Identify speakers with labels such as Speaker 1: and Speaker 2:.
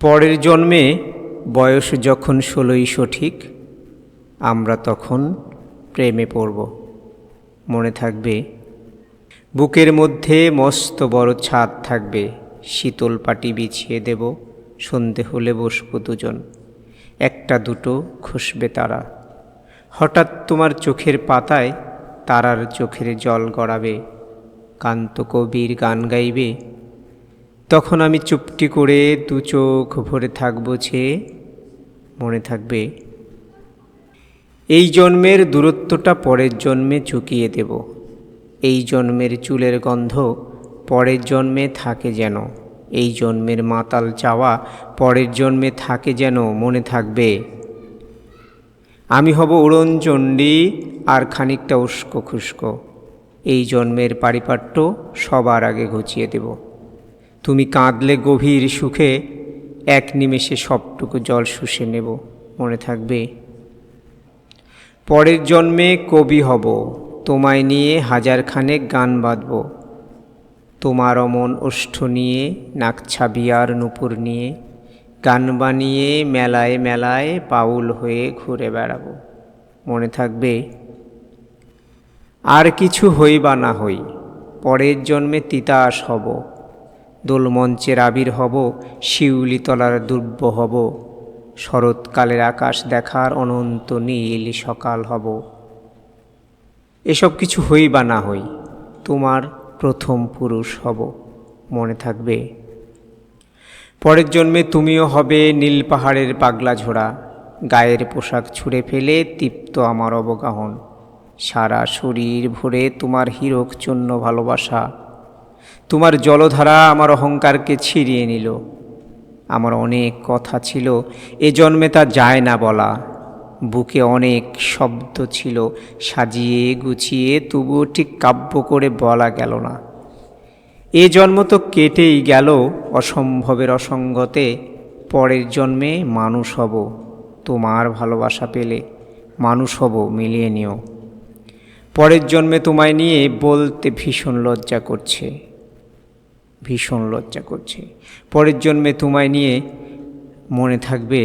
Speaker 1: পরের জন্মে বয়স যখন 16ই সঠিক, আমরা তখন প্রেমে পড়ব। মনে থাকবে, বুকের মধ্যে মস্ত বড় ছাদ থাকবে, শীতল পাটি বিছিয়ে দেব, সন্ধে হলে বসবো দুজন, একটা দুটো খসবে তারা। হঠাৎ তোমার চোখের পাতায় তারার চোখের জল গড়াবে, কান্ত কবির গান গাইবে। তখন আমি চুপটি করে দু চোখ ভরে থাকবো চেয়ে। মনে থাকবে, এই জন্মের দূরত্বটা পরের জন্মে চুকিয়ে দেব। এই জন্মের চুলের গন্ধ পরের জন্মে থাকে যেন, এই জন্মের মাতাল চাওয়া পরের জন্মে থাকে যেন। মনে থাকবে, আমি হব উড়নচণ্ডী আর খানিকটা উস্কো খুস্কো। এই জন্মের পারিপাট্য সবার আগে ঘুচিয়ে দেব। তুমি কাঁদলে গভীর সুখে এক নিমেষে সবটুকু জল শুষে নেব। মনে থাকবে, পরের জন্মে কবি হব, তোমায় নিয়ে হাজারখানেক গান বাঁধব। তোমার অমন ওষ্ঠ নিয়ে, নাকছাবি আর নূপুর নিয়ে গান বানিয়ে মেলায় মেলায় পাউল হয়ে ঘুরে বেড়াবো। মনে থাকবে, আর কিছু হই বা না হই, পরের জন্মে তিতাস হব। দোলমঞ্চের আবির হব, শিউলিতলার দুর্ব হব, শরৎকালের আকাশ দেখার অনন্ত নীল সকাল হব। এসব কিছু হই বা না হই, তোমার প্রথম পুরুষ হব। মনে থাকবে, পরের জন্মে তুমিও হবে নীল পাহাড়ের পাগলা ঝোড়া, গায়ের পোশাক ছুঁড়ে ফেলে তৃপ্ত আমার অবগাহন। সারা শরীর ভরে তোমার হীরক চূন্য ভালোবাসা। তোমার জলধারা আমার অহংকারকে ছিঁড়িয়ে নিল। আমার অনেক কথা ছিল, এ জন্মে তা যায় না বলা। বুকে অনেক শব্দ ছিল, সাজিয়ে গুছিয়ে তবুও ঠিক কাব্য করে বলা গেল না। এ জন্ম তো কেটেই গেল অসম্ভবের অসঙ্গতে। পরের জন্মে মানুষ হব, তোমার ভালোবাসা পেলে মানুষ হব, মিলিয়ে নিও। পরের জন্মে তোমায় নিয়ে বলতে ভীষণ লজ্জা করছে, ভীষণ লজ্জা করছে। পরের জন্মে তোমায় নিয়ে, মনে থাকবে,